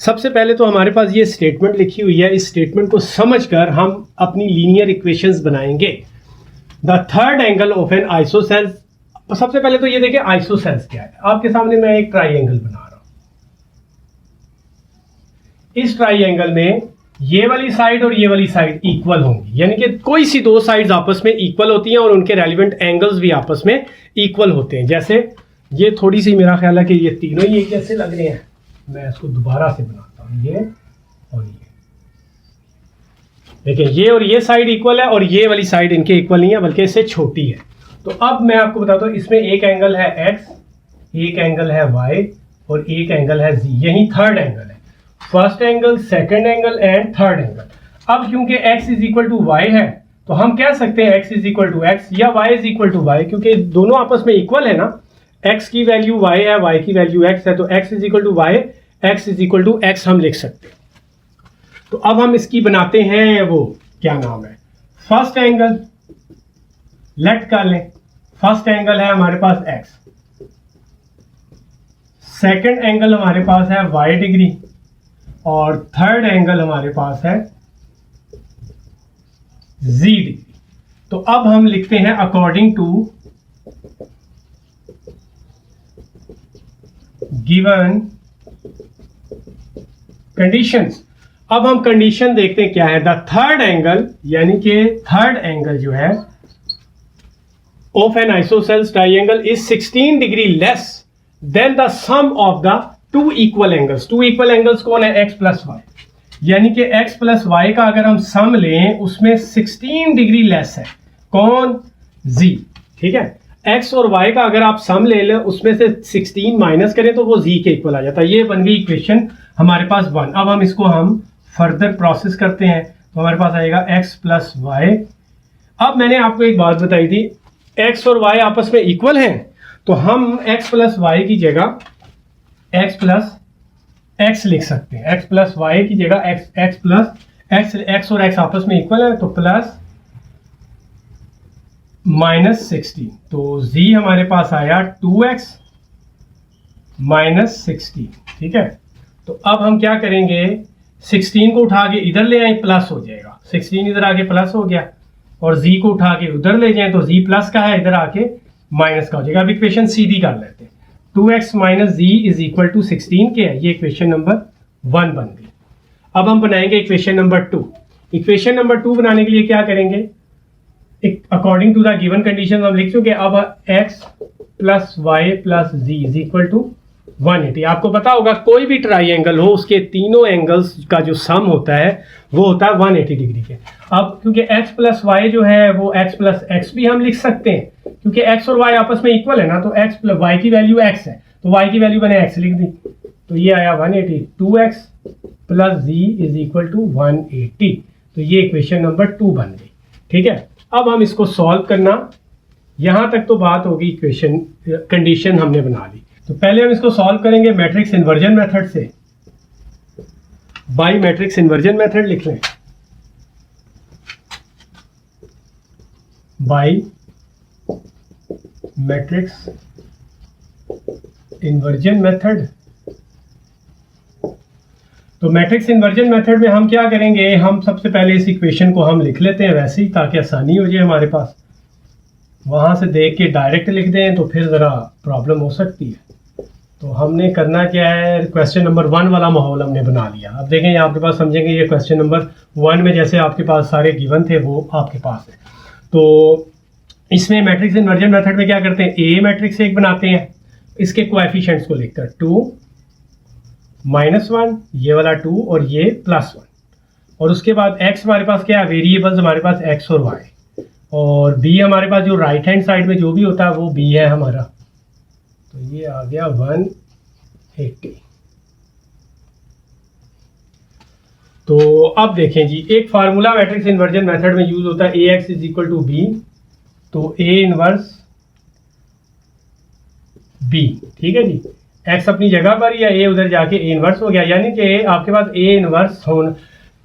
सबसे पहले तो हमारे पास ये स्टेटमेंट लिखी हुई है, इस स्टेटमेंट को समझकर हम अपनी लीनियर इक्वेशंस बनाएंगे। The third angle of an isosceles, सबसे पहले तो ये देखिए आइसोसेल्स क्या है। आपके सामने मैं एक ट्राइंगल बना रहा हूं, इस ट्राइंगल में ये वाली साइड और ये वाली साइड इक्वल होंगी, यानी कि कोई सी दो साइड्स आपस में इक्वल होती हैं और उनके रेलिवेंट एंगल्स भी आपस में इक्वल होते हैं। जैसे ये थोड़ी सी, मेरा ख्याल है कि ये तीनों ही एक जैसे लग रहे हैं, मैं इसको दोबारा से बनाता हूं, ये और ये देखिए, ये और ये साइड इक्वल है और ये वाली साइड इनके इक्वल नहीं है बल्कि इससे छोटी है। तो अब मैं आपको बताता हूं, इसमें एक एंगल है x, एक एंगल है y और एक एंगल है z, यही थर्ड एंगल है। First angle, second angle and third angle. अब क्योंकि x is equal to y है तो हम कह सकते हैं x is equal to x या y is equal to y, क्योंकि दोनों आपस में इक्वल है ना। x की वैल्यू y है, y की वैल्यू x है, तो x is equal to y, x is equal to x हम लिख सकते हैं। तो अब हम इसकी बनाते हैं, वो क्या नाम है, फर्स्ट एंगल लेट कर लें। फर्स्ट एंगल है हमारे पास x, सेकंड एंगल हमारे पास है y डिग्री और थर्ड एंगल हमारे पास है z डिग्री। तो अब हम लिखते हैं अकॉर्डिंग टू गिवन कंडीशंस। अब हम कंडीशन देखते हैं क्या है। द थर्ड एंगल, यानी कि थर्ड एंगल जो है of an isosceles triangle is 16 degree less than the sum of the two equal angles. Two equal angles कौन है, x प्लस वाई, यानी कि x प्लस वाई का अगर हम सम लें उसमें 16 डिग्री लेस है कौन, z, ठीक है। x और y का अगर आप सम ले लें उसमें से 16 माइनस करें तो वो z के इक्वल आ जाता है। ये बन गई इक्वेशन हमारे पास 1। अब हम इसको हम फर्दर प्रोसेस करते हैं तो हमारे पास आएगा x प्लस वाई। अब मैंने आपको एक बात बताई थी, x और y आपस में इक्वल हैं तो हम x प्लस वाई की जगह x प्लस x लिख सकते हैं। x प्लस वाई की जगह x प्लस x और x आपस में इक्वल है तो प्लस माइनस 16, तो z हमारे पास आया 2x माइनस 16, ठीक है। तो अब हम क्या करेंगे, 16 को उठा के इधर ले आए, प्लस हो जाएगा, 16 इधर आके प्लस हो गया, और z को उठा के उधर ले जाएं तो z प्लस का है, इधर आके माइनस का हो जाएगा। अब इक्वेशन सीधी कर लेते हैं, 2x minus z is equal to 16 के है, ये इक्वेशन नंबर 1 बन गई। अब हम बनाएंगे इक्वेशन नंबर 2। इक्वेशन नंबर 2 बनाने के लिए क्या करेंगे, according to the given condition हम लिख चुके। अब x plus Y plus z is equal to 180। आपको पता होगा कोई भी ट्राइंगल हो उसके तीनों एंगल्स का जो सम होता है वो होता है 180 डिग्री के। अब क्योंकि x प्लस वाई जो है वो x प्लस एक्स भी हम लिख सकते हैं, क्योंकि x और y आपस में इक्वल है ना, तो x प्लस y की वैल्यू x है तो y की वैल्यू मैंने x लिख दी, तो ये आया 180। 2x plus z is equal to 180, तो ये इक्वेशन नंबर 2 बन गई, ठीक है। अब हम इसको सॉल्व करना, यहां तक तो बात होगी, इक्वेशन कंडीशन हमने बना ली। तो पहले हम इसको सॉल्व करेंगे मैट्रिक्स इन्वर्जन मेथड से। बाय मैट्रिक्स इन्वर्जन मेथड लिख लें, बाय मैट्रिक्स इन्वर्जन मेथड। तो मैट्रिक्स इन्वर्जन मेथड में हम क्या करेंगे, हम सबसे पहले इस इक्वेशन को हम लिख लेते हैं वैसे ही, ताकि आसानी हो जाए हमारे पास। वहां से देख के डायरेक्ट लिख दें तो फिर ज़रा प्रॉब्लम हो सकती है। तो हमने करना क्या है, क्वेश्चन नंबर 1 वाला माहौल हमने बना लिया। अब देखें आपके पास, समझेंगे ये क्वेश्चन नंबर 1 में जैसे आपके पास सारे गिवन थे वो आपके पास है। तो इसमें मैट्रिक्स इन्वर्जन मेथड में क्या करते हैं, ए मैट्रिक्स एक बनाते हैं, इसके कोएफिशिएंट्स को लिखकर 2 -1, ये वाला 2 और ये +1, और उसके बाद x हमारे पास क्या है, वेरिएबल्स हमारे पास x और y, और b हमारे पास जो राइट हैंड साइड में जो भी होता है वो b है हमारा, तो ये आ गया 180। तो अब देखें जी, एक फार्मूला मैट्रिक्स इन्वर्जन मेथड में यूज होता है ax is equal to b, तो a इनवर्स b, ठीक है जी। x अपनी जगह पर या a उधर जाके a इनवर्स हो गया, यानी कि आपके पास a इनवर्स होना,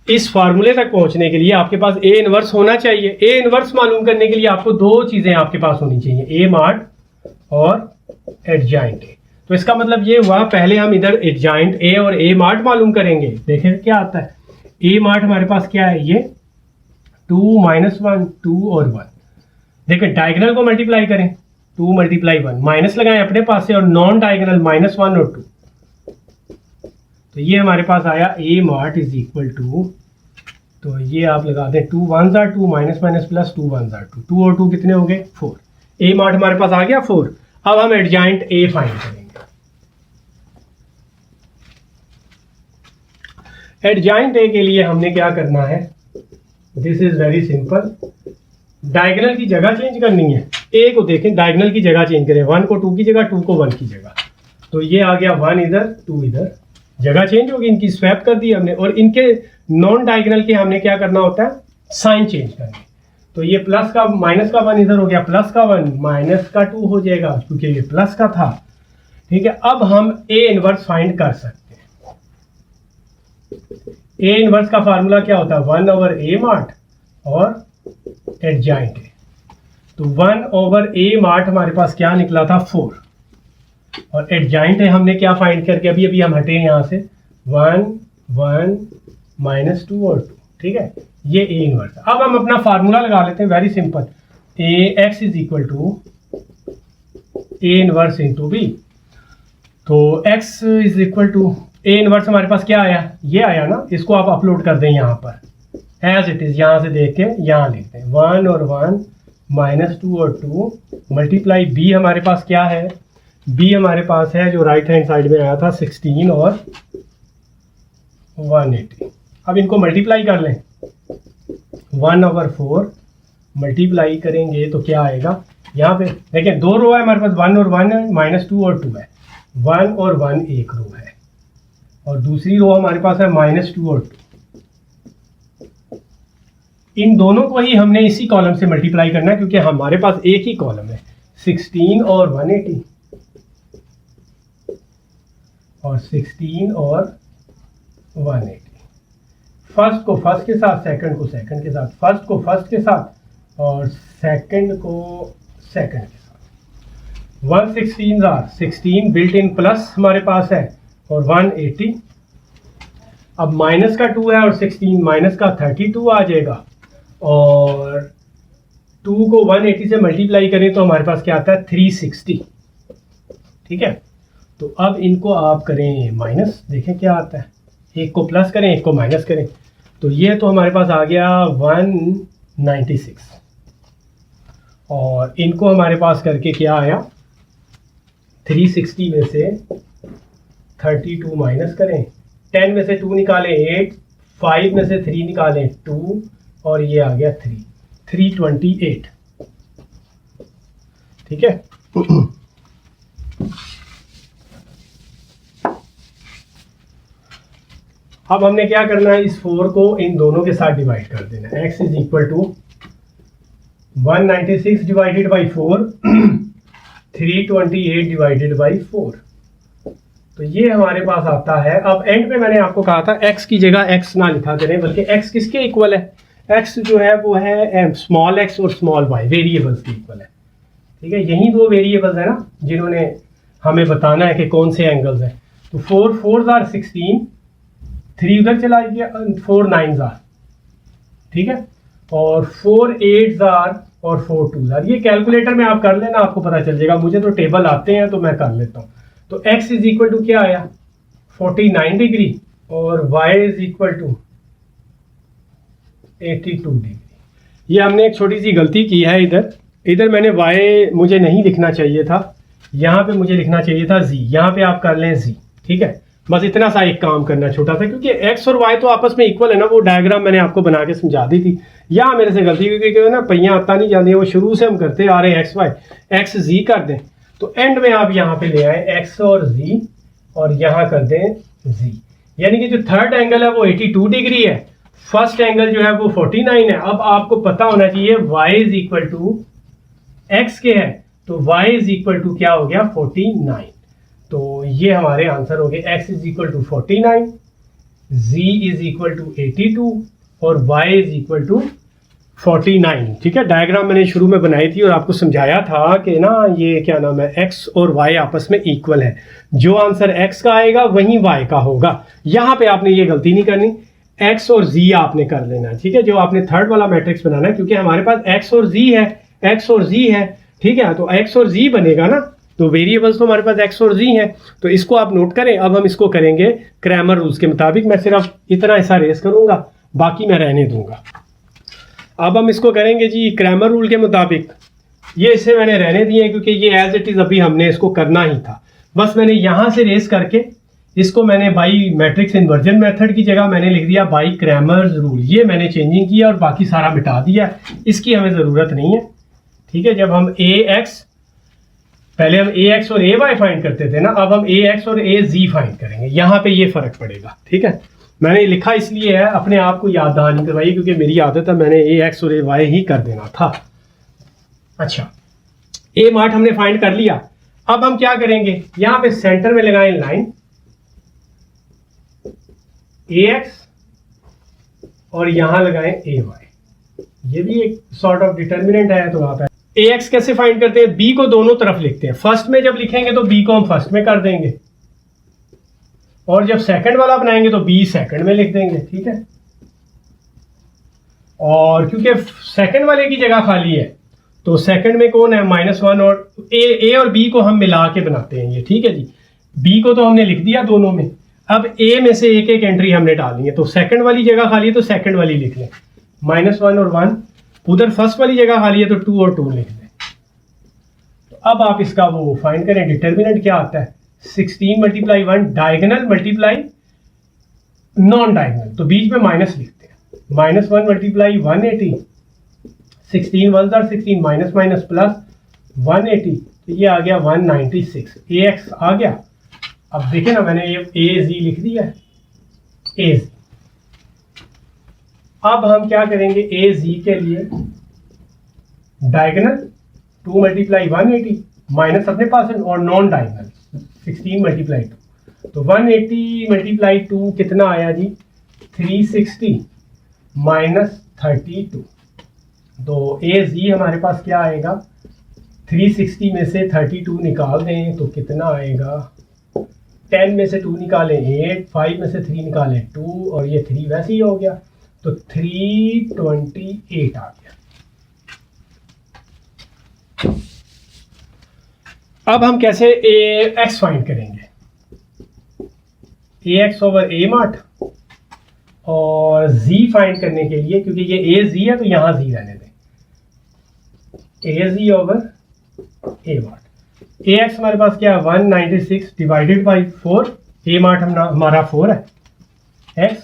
इस फार्मूले तक पहुंचने के लिए आपके पास a इनवर्स होना चाहिए। a इनवर्स मालूम करने के लिए आपको दो चीजें आपके पास होनी चाहिए, a मॉड और एडजॉइंट a। तो इसका मतलब ये हुआ, पहले हम इधर एडजॉइंट ए और ए मार्ट मालूम करेंगे। देखें क्या आता है। ए मार्ट हमारे पास क्या है, ये 2 - 1 2 और 1। देखें डायगोनल को मल्टीप्लाई करें, 2 × 1 माइनस लगाएं अपने पास से, और नॉन डायगोनल -1 और 2। तो ये हमारे पास आया ए मार्ट इज इक्वल टू, तो ये आप लगा दें 2 1s are 2 -+ 2 1s are 2, 2 और 2 कितने हो गए 4। ए मार्ट हमारे पास आ गया 4। अब हम एडजॉइंट ए फाइंड करेंगे। एडजॉइंट ए के लिए हमने क्या करना है, this is very simple. Diagonal की जगह चेंज करनी है। ए को देखें, डायगोनल की जगह चेंज करें, 1 को 2 की जगह, 2 को 1 की जगह। तो ये आ गया 1 इधर 2 इधर, जगह चेंज होगी, इनकी स्वैप कर दी हमने। और इनके नॉन डायगोनल के हमने क्या करना होता है, साइन चेंज करनी। तो ये प्लस का माइनस का 1 इधर हो गया, प्लस का 1 माइनस का 2 हो जाएगा, क्योंकि ये प्लस का था। ठीक है, अब हम ए इनवर्स फाइंड कर सकते हैं। ए इनवर्स का फार्मूला क्या होता है, 1/a मार्ट और एडजॉइंट ए। तो 1/a मार्ट हमारे पास क्या निकला था 4, और एडजॉइंट है हमने क्या फाइंड करके, अभी हम हटे यहाँ से 1 1 -2 और 2। ठीक है, ये ए इनवर्स। अब हम अपना फार्मूला लगा लेते हैं, very simple. ax is equal to A inverse into B. तो x is equal to A inverse हमारे पास क्या आया, ये आया ना। इसको आप अपलोड कर दें यहाँ पर एज इट इज, यहाँ से देख के यहाँ लिख दें 1 और 1 -2 और 2 मल्टीप्लाई बी। हमारे पास क्या है, बी हमारे पास है जो राइट हैंड साइड में आया था 16 और 180। अब इनको मल्टीप्लाई कर लें, 1/4 मल्टीप्लाई करेंगे तो क्या आएगा, यहाँ पे देखिए 2 रो है हमारे पास, 1 और 1 है, -2 और 2 है, 1 और 1 एक रो है, और दूसरी रो हमारे पास है -2 और 2। इन दोनों को ही हमने इसी कॉलम से मल्टीप्लाई करना है, क्योंकि हमारे पास एक ही कॉलम है, 16 और 180 और 16 और 180। फर्स्ट को फर्स्ट के साथ, सेकंड को सेकंड के साथ, फर्स्ट को फर्स्ट के साथ और सेकंड को सेकंड के साथ। 116 16 बिल्ट इन प्लस हमारे पास है, और 180। अब माइनस का 2 है और 16 माइनस का 32 आ जाएगा, और 2 को 180 से मल्टीप्लाई करें तो हमारे पास क्या आता है 360। ठीक है, तो अब इनको आप करें माइनस, देखें क्या आता है, एक को प्लस करें एक को माइनस करें, तो ये तो हमारे पास आ गया 196, और इनको हमारे पास करके क्या आया 360 में से 32 माइनस करें, 10 में से 2 निकालें 8, 5 में से 3 निकालें 2, और ये आ गया 328। ठीक है, अब हमने क्या करना है, इस 4 को इन दोनों के साथ डिवाइड कर देना है। x is equal to 196 divided by 4 328 divided by 4। तो ये हमारे पास आता है। अब एंड पे मैंने आपको कहा था x की जगह x ना लिखा करें, बल्कि x किसके इक्वल है, x जो है वो है स्मॉल x और स्मॉल y वेरिएबल्स के इक्वल है। ठीक है, यही दो वेरिएबल्स है ना जिन्होंने हमें बताना है कि कौन से एंगल्स हैं। तो 4 4s are 16, 3 उधर चला गया, 4 9s are, ठीक है, और 4 8s are और 4 2s are। ये कैलकुलेटर में आप कर लेना, आपको पता चल जाएगा। मुझे तो टेबल आते हैं तो मैं कर लेता हूँ। तो x इज इक्वल टू क्या आया 49 डिग्री और y is equal to 82 degree. ये हमने एक छोटी सी गलती की है, इधर मैंने y मुझे नहीं लिखना चाहिए था, यहाँ पे मुझे लिखना चाहिए था z। यहाँ पे आप कर लें z, ठीक है। बस इतना सा एक काम करना छोटा सा, क्योंकि x और y तो आपस में इक्वल है ना। वो डायग्राम मैंने आपको बना के समझा दी थी। यहाँ मेरे से गलती क्योंकि ना पहियाँ आता नहीं जाती है, वो शुरू से हम करते आ रहे हैं x y, x z कर दें तो एंड में आप यहाँ पे ले आए x और z और यहाँ कर दें z। यानी कि जो थर्ड एंगल है वो 82 डिग्री है, फर्स्ट एंगल जो है वो 49 है। अब आपको पता होना चाहिए y is equal to x के है, तो y इज इक्वल टू क्या हो गया 49। तो ये हमारे आंसर हो गए, x is equal to 49, z is equal to 82 और y इज इक्वल टू 49। ठीक है, डायग्राम मैंने शुरू में बनाई थी और आपको समझाया था कि ना ये क्या नाम है, एक्स और वाई आपस में इक्वल है, जो आंसर एक्स का आएगा वही वाई का होगा। यहाँ पे आपने ये गलती नहीं करनी, एक्स और जी आपने कर लेना। ठीक है, जो आपने थर्ड वाला मैट्रिक्स बनाना है, क्योंकि हमारे पास एक्स और जी है, एक्स और जी है। ठीक है, तो एक्स और जी बनेगा ना, तो वेरिएबल्स तो हमारे पास एक्स और जी हैं, तो इसको आप नोट करें। अब हम इसको करेंगे क्रैमर रूल्स के मुताबिक। मैं सिर्फ इतना हिस्सा रेस करूंगा, बाकी मैं रहने दूंगा। अब हम इसको करेंगे जी क्रैमर रूल के मुताबिक। ये इसे मैंने रहने दिए क्योंकि ये एज इट इज़ अभी हमने इसको करना ही था। बस मैंने यहाँ से रेस करके इसको मैंने बाई मैट्रिक्स इन्वर्जन मेथड की जगह मैंने लिख दिया बाई क्रैमर्स रूल। ये मैंने चेंजिंग किया और बाकी सारा मिटा दिया, इसकी हमें ज़रूरत नहीं है। ठीक है, जब हम ए एक्स, पहले हम ए एक्स और ए वाई फाइंड करते थे ना, अब हम ए एक्स और ए जी फाइंड करेंगे। यहाँ पे ये फ़र्क पड़ेगा। ठीक है, मैंने लिखा इसलिए है, अपने आप को याद दहानी करवाई, क्योंकि मेरी आदत है मैंने ए एक्स और ए वाई ही कर देना था। अच्छा, ए मार्ट हमने फाइंड कर लिया। अब हम क्या करेंगे, यहाँ पे सेंटर में लगाएं लाइन ए एक्स और यहाँ लगाएं ए वाई। ये भी एक सॉर्ट ऑफ डिटर्मिनेंट है। तो आप ए एक्स कैसे फाइंड करते हैं, बी को दोनों तरफ लिखते हैं। फर्स्ट में जब लिखेंगे तो बी को हम फर्स्ट में कर देंगे, और जब सेकंड वाला बनाएंगे तो बी सेकंड में लिख देंगे। ठीक है, और क्योंकि सेकंड वाले की जगह खाली है तो सेकंड में कौन है, -1, और ए और बी को हम मिला के बनाते हैं ये। ठीक है जी, बी को तो हमने लिख दिया दोनों में, अब ए में से एक एक एंट्री हमने डालनी है। तो सेकंड वाली जगह खाली है तो सेकंड वाली लिख लें, -1 और 1। उधर फर्स्ट वाली जगह खाली है तो 2 और 2 लिख दें। तो अब आप इसका वो फाइंड करें, डिटर्मिनेंट क्या आता है, 16 × 1 डायगोनल मल्टीप्लाई नॉन डायगोनल, तो बीच में माइनस लिखते हैं। -1 × 180, 16 1 are 16, माइनस माइनस प्लस 180, तो ये आ गया 196। ए एक्स आ गया। अब देखें ना, मैंने ये ए जी लिख दिया है, ए जी। अब हम क्या करेंगे, ए जी के लिए डायगोनल 2 × 180 माइनस अपने पास है, और नॉन डायगोनल 16 × 2, तो 180 × 2 कितना आया जी, 360 माइनस 32। तो ए जी हमारे पास क्या आएगा, 360 में से 32 निकाल दें तो कितना आएगा, 10 में से 2 निकालें 8, 5 में से 3 निकालें 2, और ये 3 वैसे ही हो गया, तो 328 आ गया। अब हम कैसे ए एक्स फाइंड करेंगे, ए एक्स ओवर ए मार्ट, और जी फाइंड करने के लिए, क्योंकि ये ए जी है तो यहाँ जी रहने दें, ए जी ओवर ए मार्ट। ए एक्स हमारे पास क्या है, 196 डिवाइडेड बाई 4, ए मार्ट हमारा 4 है एक्स,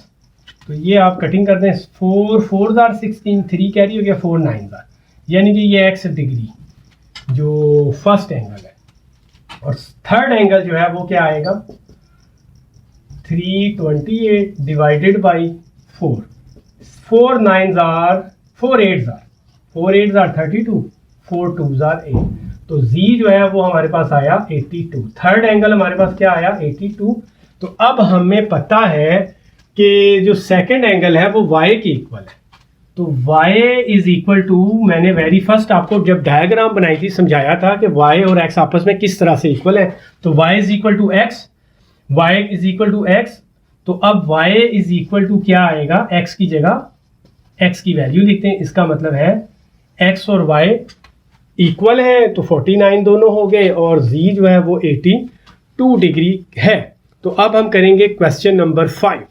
तो ये आप कटिंग कर दें, 4 4 are 16, 3 कैरी हो गया, 4 9 are, यानी कि ये एक्स डिग्री जो फर्स्ट एंगल है, और थर्ड एंगल जो है वो क्या आएगा, 328 divided by 4, 4 9s are 4 8s are 4 8s are 32, 4 2s are 8, तो z जो है वो हमारे पास आया 82। थर्ड एंगल हमारे पास क्या आया, 82। तो अब हमें पता है कि जो सेकंड एंगल है वो y के इक्वल है, तो y इज इक्वल टू, मैंने वेरी फर्स्ट आपको जब डायग्राम बनाई थी समझाया था कि y और x आपस में किस तरह से इक्वल है। तो y is equal to X, y is equal to X, तो अब y इज इक्वल टू क्या आएगा, x की जगह x की वैल्यू लिखते हैं, इसका मतलब है x और y इक्वल है, तो 49 दोनों हो गए, और z जो है वो 82 डिग्री है। तो अब हम करेंगे क्वेश्चन नंबर 5।